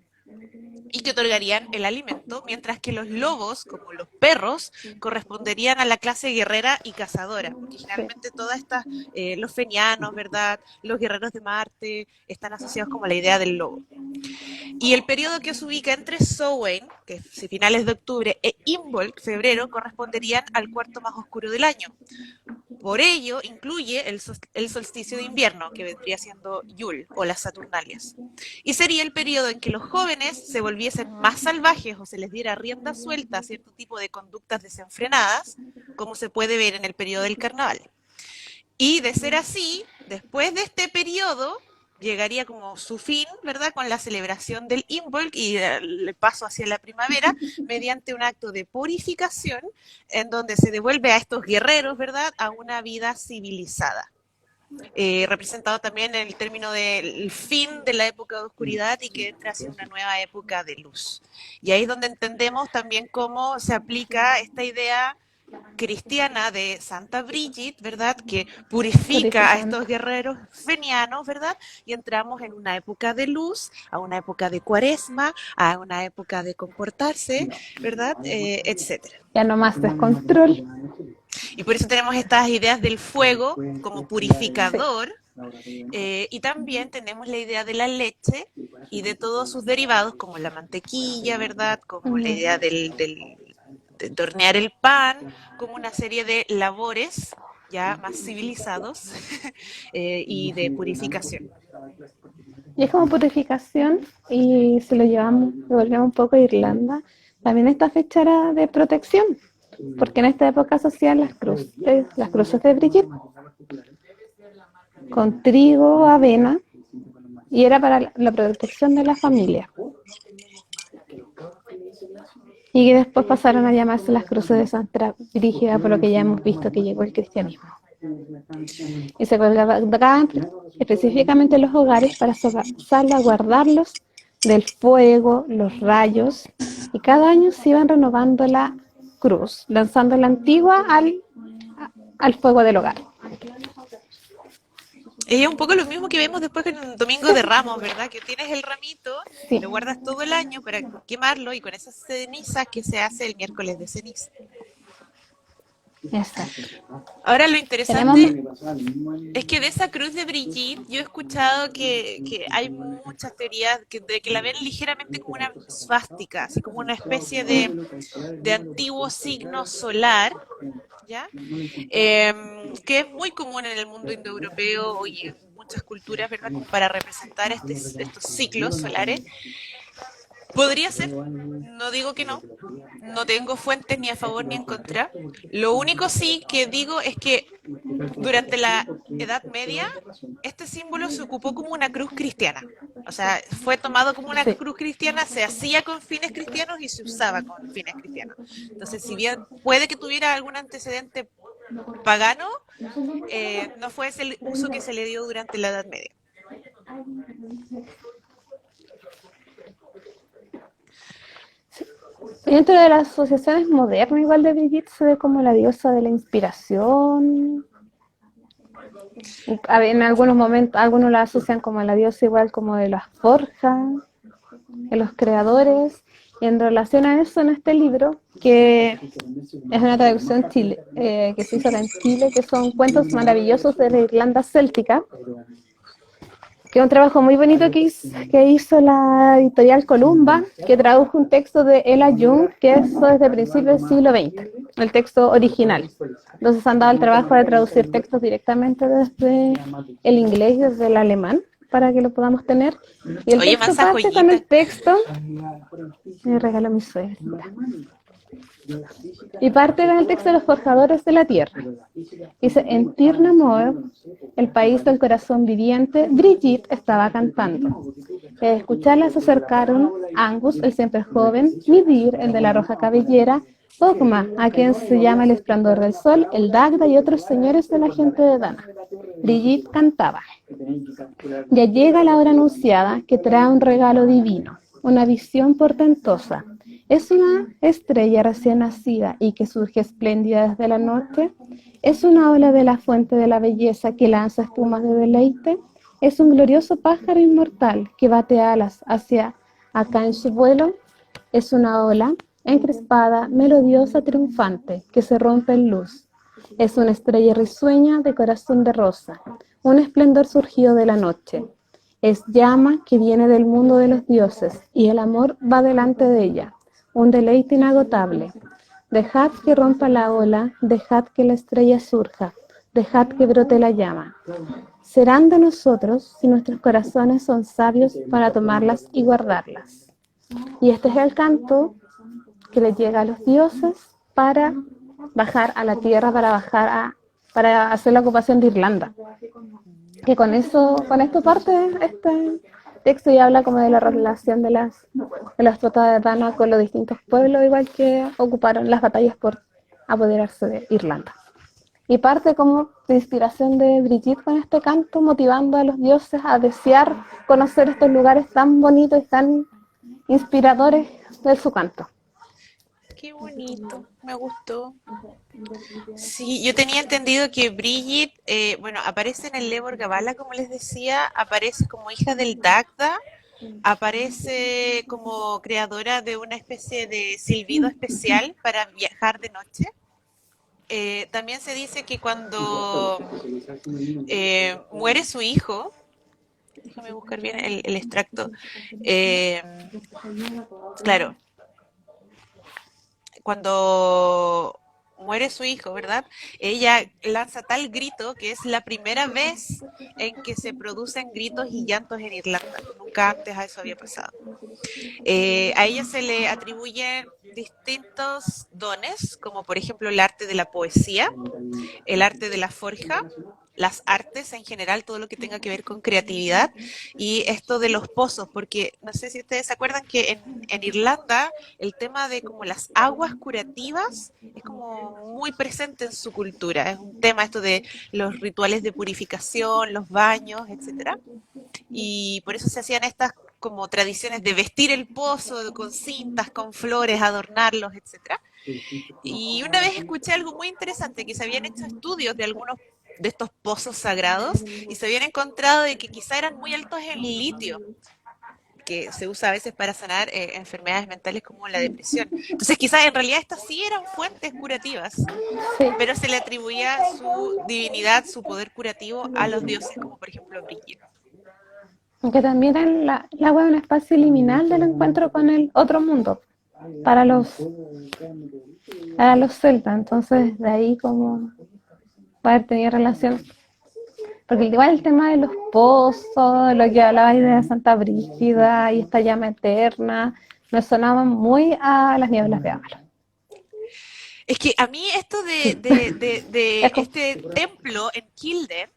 y que otorgarían el alimento, mientras que los lobos, como los perros, corresponderían a la clase guerrera y cazadora, porque Sí. generalmente todas estas, los fenianos, ¿verdad? Los guerreros de Marte, están asociados como a la idea del lobo. Y el periodo que se ubica entre Samhain, que es finales de octubre, e Imbolc, febrero, corresponderían al cuarto más oscuro del año. Por ello, incluye el solsticio de invierno, que vendría siendo Yule o las Saturnalias. Y sería el periodo en que los jóvenes se volviesen más salvajes o se les diera rienda suelta a cierto tipo de conductas desenfrenadas, como se puede ver en el periodo del carnaval. Y de ser así, después de este periodo, llegaría como su fin, ¿verdad? Con la celebración del Imbolc y el paso hacia la primavera mediante un acto de purificación en donde se devuelve a estos guerreros, ¿verdad? A una vida civilizada. Representado también en el término del fin de la época de oscuridad y que entra hacia una nueva época de luz. Y ahí es donde entendemos también cómo se aplica esta idea cristiana de Santa Brígid, ¿verdad? Que purifica a Purificante. estos guerreros fenianos, ¿verdad? Y entramos en una época de luz, a una época de cuaresma, a una época de comportarse, ¿verdad? Etcétera. Ya no más descontrol. Y por eso tenemos estas ideas del fuego como Sí. purificador, y también tenemos la idea de la leche y de todos sus derivados, como la mantequilla, ¿verdad? Como la idea Mm. de tornear el pan, como una serie de labores ya más civilizados y de purificación. Y es como purificación, y si lo llevamos, lo volvemos un poco a Irlanda, también esta fecha era de protección, porque en esta época se hacían las cruces de Brigitte con trigo, avena, y era para la protección de la familia. Y que después pasaron a llamarse las cruces de Santa Brígida, por lo que ya hemos visto que llegó el cristianismo. Y se colgaban específicamente en los hogares para salvaguardarlos del fuego, los rayos, y cada año se iban renovando la cruz, lanzando la antigua al fuego del hogar. Es un poco lo mismo que vemos después en el Domingo de Ramos, ¿verdad? Que tienes el ramito, Sí, lo guardas todo el año para quemarlo y con esas cenizas que se hace el miércoles de ceniza. exacto. Ahora lo Tenemos interesante es que de esa cruz de Brigitte yo he escuchado que hay muchas teorías de que la ven ligeramente como una svástica, así como una especie de antiguo signo solar, ¿ya? Que es muy común en el mundo indoeuropeo y en muchas culturas, ¿verdad? Como para representar estos ciclos solares. Podría ser, no digo que no, no tengo fuentes ni a favor ni en contra. Lo único sí que digo es que durante la Edad Media este símbolo se ocupó como una cruz cristiana. O sea, fue tomado como una sí. cruz cristiana, se hacía con fines cristianos y se usaba con fines cristianos. Entonces, si bien puede que tuviera algún antecedente pagano, no fue ese el uso que se le dio durante la Edad Media. Y dentro de las asociaciones modernas, igual de Brigitte, se ve como la diosa de la inspiración. En algunos momentos, algunos la asocian como la diosa igual como de las forjas, de los creadores. Y en relación a eso, en este libro, que es una traducción que se hizo acá en Chile, que son cuentos maravillosos de la Irlanda céltica, que es un trabajo muy bonito que hizo la editorial Columba, que tradujo un texto de Ella Young, que es desde principios del siglo XX, el texto original. Entonces han dado el trabajo de traducir textos directamente desde el inglés y desde el alemán, para que lo podamos tener. Y el Oye, texto mansa parte con joyita. el texto, me regaló mi suegra. Y parte con el texto de los forjadores de la tierra. Dice, en Tirnamoe, el país del corazón viviente, Brigitte estaba cantando. Y al escucharla se acercaron Angus, el siempre joven, Midir, el de la roja cabellera, Ogma, a quien se llama el esplendor del sol, el Dagda y otros señores de la gente de Dana. Brigitte cantaba. Ya llega la hora anunciada que trae un regalo divino, una visión portentosa. Es una estrella recién nacida y que surge espléndida desde la noche. Es una ola de la fuente de la belleza que lanza espumas de deleite. Es un glorioso pájaro inmortal que bate alas hacia acá en su vuelo. Es una ola encrespada, melodiosa, triunfante, que se rompe en luz. Es una estrella risueña de corazón de rosa, un esplendor surgido de la noche. Es llama que viene del mundo de los dioses y el amor va delante de ella, un deleite inagotable. Dejad que rompa la ola, dejad que la estrella surja, dejad que brote la llama. Serán de nosotros si nuestros corazones son sabios para tomarlas y guardarlas. Y este es el canto que les llega a los dioses para bajar a la tierra, para hacer la ocupación de Irlanda. Que con esto parte este texto y habla como de la relación de las trotas de Dana con los distintos pueblos, igual que ocuparon las batallas por apoderarse de Irlanda. Y parte como de inspiración de Brigitte con este canto, motivando a los dioses a desear conocer estos lugares tan bonitos y tan inspiradores de su canto. qué bonito, me gustó. Sí, yo tenía entendido que Brigitte, bueno, aparece en el Lebor Gabala, como les decía, aparece como hija del Dagda, aparece como creadora de una especie de silbido especial para viajar de noche. También se dice que cuando muere su hijo, déjame buscar bien el extracto, eh, claro, cuando muere su hijo, ¿verdad? Ella lanza tal grito que es la primera vez en que se producen gritos y llantos en Irlanda. Nunca antes a eso había pasado. A ella se le atribuyen distintos dones, como por ejemplo el arte de la poesía, el arte de la forja, las artes en general, todo lo que tenga que ver con creatividad y esto de los pozos, porque no sé si ustedes se acuerdan que en Irlanda el tema de como las aguas curativas es como muy presente en su cultura, es un tema esto de los rituales de purificación, los baños, etcétera, y por eso se hacían estas como tradiciones de vestir el pozo con cintas, con flores, adornarlos, etcétera. Y una vez escuché algo muy interesante, que se habían hecho estudios de algunos de estos pozos sagrados y se habían encontrado de que quizá eran muy altos en litio, que se usa a veces para sanar enfermedades mentales como la depresión. Entonces quizás en realidad estas sí eran fuentes curativas, Sí, pero se le atribuía su divinidad, su poder curativo a los dioses, como por ejemplo Brigitte. aunque también el agua es un espacio liminal del encuentro con el otro mundo para los celtas, entonces de ahí como poder tener relación, porque igual el tema de los pozos, lo que hablabais de la Santa Brígida y esta llama eterna, me sonaban muy a las nieblas de Ámalo. Es que a mí esto Es de como, este templo en Kilden,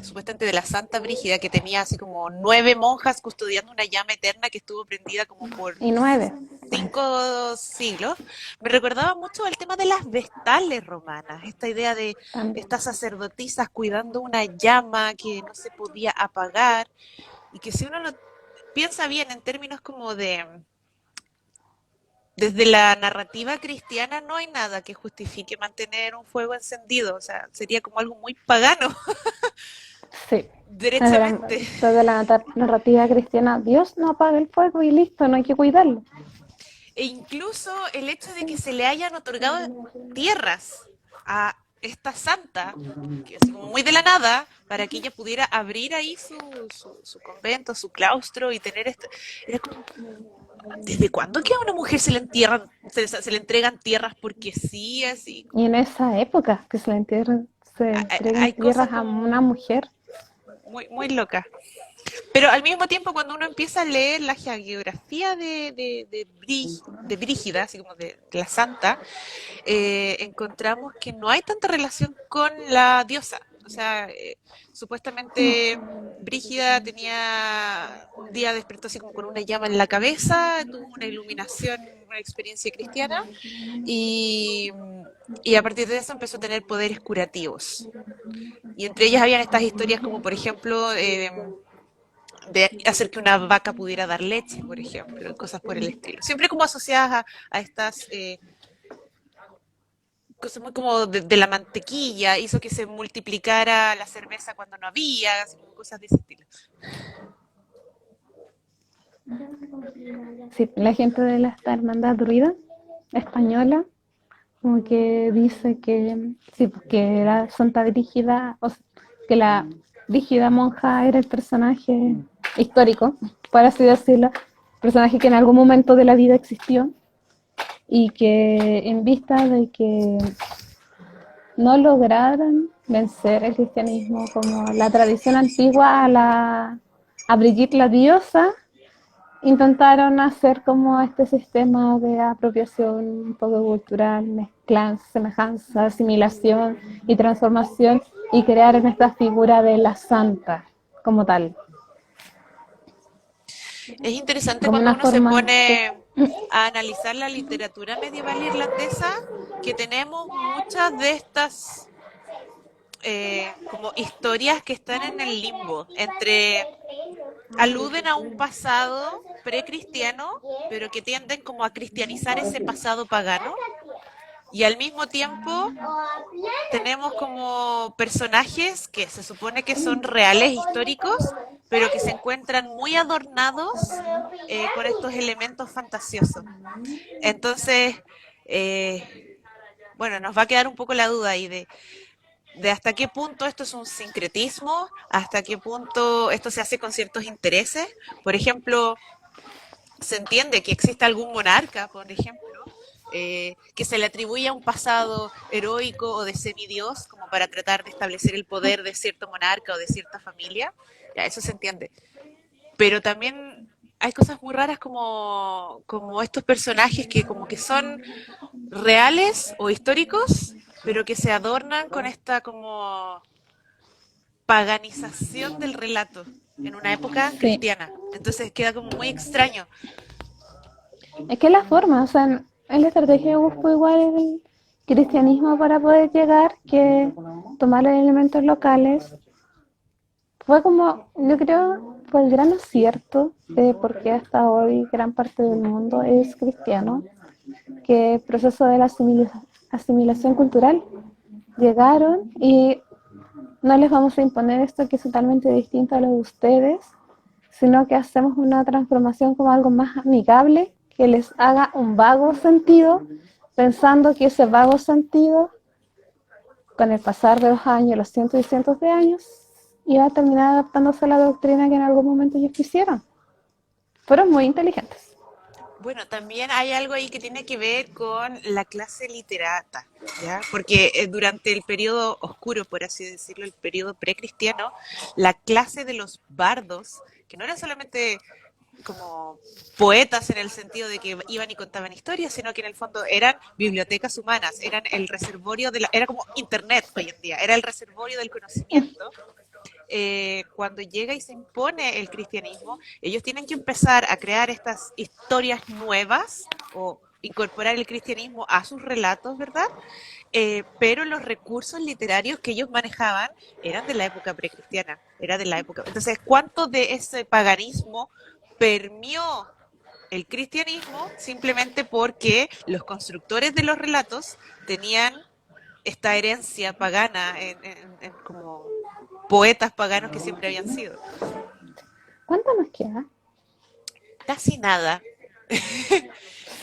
supuestamente de la Santa Brígida, que tenía así como 9 monjas custodiando una llama eterna que estuvo prendida como por y 9, 5 siglos, me recordaba mucho al tema de las vestales romanas, esta idea de también. estas sacerdotisas cuidando una llama que no se podía apagar y que si uno lo piensa bien en términos como de desde la narrativa cristiana no hay nada que justifique mantener un fuego encendido, o sea, sería como algo muy pagano, Sí, derechamente. desde la narrativa cristiana, Dios no apaga el fuego y listo, no hay que cuidarlo. E incluso el hecho de que se le hayan otorgado tierras a esta santa, que así como muy de la nada, para que ella pudiera abrir ahí su convento, su claustro y tener esto. Era como, ¿desde cuándo que a una mujer se le entierran, se le entregan tierras porque sí, así? Y en esa época que se entreguen Hay cosas tierras a una como mujer, muy, muy locas. Pero al mismo tiempo, cuando uno empieza a leer la geografía de Brígida, así como de la santa, encontramos que no hay tanta relación con la diosa. O sea, supuestamente Brígida tenía un día despertó así como con una llama en la cabeza, tuvo una iluminación, una experiencia cristiana y, y a partir de eso empezó a tener poderes curativos. Y entre ellas habían estas historias como por ejemplo de hacer que una vaca pudiera dar leche, por ejemplo, cosas por el estilo. Siempre como asociadas a estas cosas muy como de la mantequilla, hizo que se multiplicara la cerveza cuando no había, así como cosas de ese estilo. sí, la gente de esta hermandad druida española, como que dice que sí, que la Santa Brígida, o sea, que la Brígida monja era el personaje histórico, por así decirlo, personaje que en algún momento de la vida existió y que en vista de que no lograron vencer el cristianismo como la tradición antigua a Brigitte la diosa, intentaron hacer como este sistema de apropiación un poco cultural, mezclar semejanza, asimilación y transformación y crearon esta figura de la santa como tal, Es interesante como cuando una uno se forma de... pone a analizar la literatura medieval irlandesa, que tenemos muchas de estas como historias que están en el limbo entre aluden a un pasado precristiano, pero que tienden como a cristianizar ese pasado pagano. Y al mismo tiempo tenemos como personajes que se supone que son reales, históricos, pero que se encuentran muy adornados con estos elementos fantasiosos. Entonces, bueno, nos va a quedar un poco la duda ahí de hasta qué punto esto es un sincretismo, hasta qué punto esto se hace con ciertos intereses. Por ejemplo, se entiende que existe algún monarca, por ejemplo, que se le atribuye a un pasado heroico o de semidios como para tratar de establecer el poder de cierto monarca o de cierta familia. Ya, eso se entiende. Pero también hay cosas muy raras como estos personajes que como que son reales o históricos, pero que se adornan con esta como paganización del relato en una época Sí, cristiana. Entonces queda como muy extraño. es que la forma, o sea, en la estrategia busco igual el cristianismo para poder llegar que tomar los elementos locales. Fue como, yo creo, fue el gran acierto de por qué hasta hoy gran parte del mundo es cristiano, que el proceso de la asimilación cultural llegaron y no les vamos a imponer esto que es totalmente distinto a lo de ustedes, sino que hacemos una transformación como algo más amigable, que les haga un vago sentido, pensando que ese vago sentido, con el pasar de los años, los cientos y cientos de años, iba a terminar adaptándose a la doctrina que en algún momento ellos quisieron. Fueron muy inteligentes. Bueno, también hay algo ahí que tiene que ver con la clase literata, ¿ya? Porque durante el periodo oscuro, por así decirlo, el periodo precristiano, la clase de los bardos, que no eran solamente como poetas en el sentido de que iban y contaban historias, sino que en el fondo eran bibliotecas humanas, eran el reservorio de la, era como internet hoy en día, era el reservorio del conocimiento. Cuando llega y se impone el cristianismo, ellos tienen que empezar a crear estas historias nuevas o incorporar el cristianismo a sus relatos, ¿verdad? Pero los recursos literarios que ellos manejaban eran de la época precristiana, era de la época. Entonces, ¿cuánto de ese paganismo permeó el cristianismo simplemente porque los constructores de los relatos tenían esta herencia pagana en como poetas paganos que siempre habían sido? ¿Cuánto nos queda? Casi nada.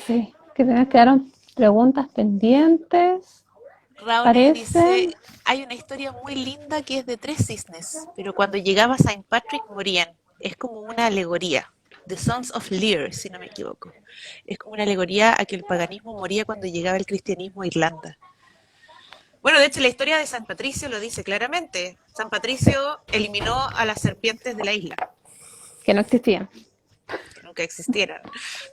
Sí, que nos quedaron preguntas pendientes, Raoni dice, parecen. hay una historia muy linda que es de tres cisnes, pero cuando llegaba a Saint Patrick morían. Es como una alegoría. The Sons of Lear, si no me equivoco. Es como una alegoría a que el paganismo moría cuando llegaba el cristianismo a Irlanda. Bueno, de hecho la historia de San Patricio lo dice claramente. San Sí, Patricio eliminó a las serpientes de la isla, que no existían. que nunca existieron.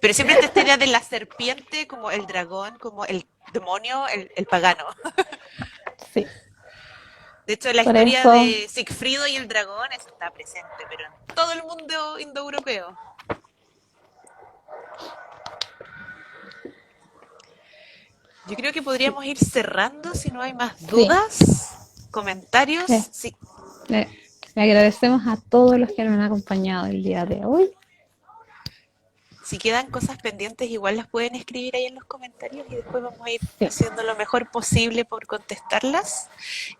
Pero siempre esta idea de la serpiente como el dragón, como el demonio, el pagano. Sí, De hecho, la por historia eso. de Sigfrido y el dragón, eso está presente, pero en todo el mundo indoeuropeo. Yo creo que Sí, podríamos ir cerrando si no hay más sí. dudas, comentarios. Le, Sí, le- le agradecemos a todos los que nos han acompañado el día de hoy. si quedan cosas pendientes, igual las pueden escribir ahí en los comentarios y después vamos a ir Sí, haciendo lo mejor posible por contestarlas.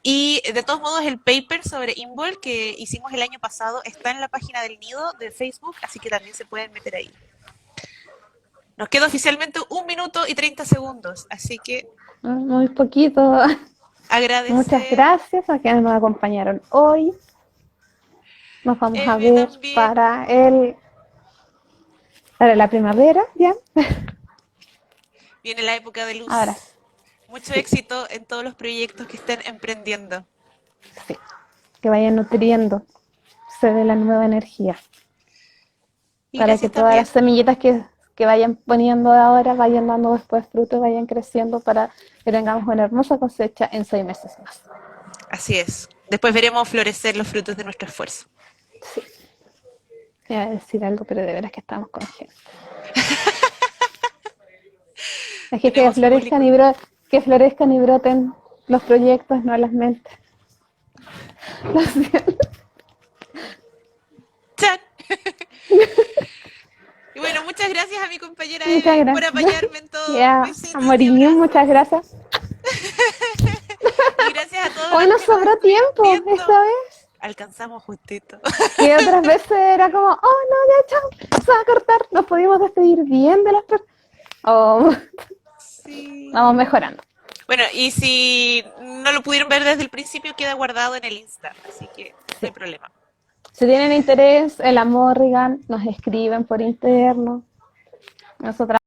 Y de todos modos, el paper sobre Invol que hicimos el año pasado está en la página del Nido de Facebook, así que también se pueden meter ahí. Nos queda oficialmente 1 minuto y 30 segundos, así que muy poquito. Muchas agradecer. gracias a quienes nos acompañaron hoy. Nos vamos a Eve ver también. para la primavera, ¿ya? Viene la época de Ahora luz. Mucho sí, éxito en todos los proyectos que estén emprendiendo. sí. Que vayan nutriéndose de la nueva energía. Y Para que gracias todas las también. semillitas que vayan poniendo ahora vayan dando después fruto y vayan creciendo para que tengamos una hermosa cosecha en 6 meses más. Así es. Después veremos florecer los frutos de nuestro esfuerzo. Sí, iba a decir algo, pero de veras que estamos con gente. Es que Tenemos florezcan público. que florezcan y broten los proyectos, no las mentes. Lo siento. ¡Chan! Y bueno, muchas gracias a mi compañera Muchas Eve por gracias. apañarme en todo. Ya, Besitos y amoriño, abrazos. muchas gracias. Y gracias a todos Hoy los nos que nos sobró estuvieron tiempo viendo. esta vez. Alcanzamos justito. Que otras veces era como, oh no, ya chao, se va a cortar. Nos pudimos despedir bien de las personas. Oh, Sí. vamos mejorando. Bueno, y si no lo pudieron ver desde el principio, queda guardado en el Insta, así que no hay problema. Si tienen interés en la Morrigan, nos escriben por interno. Nosotras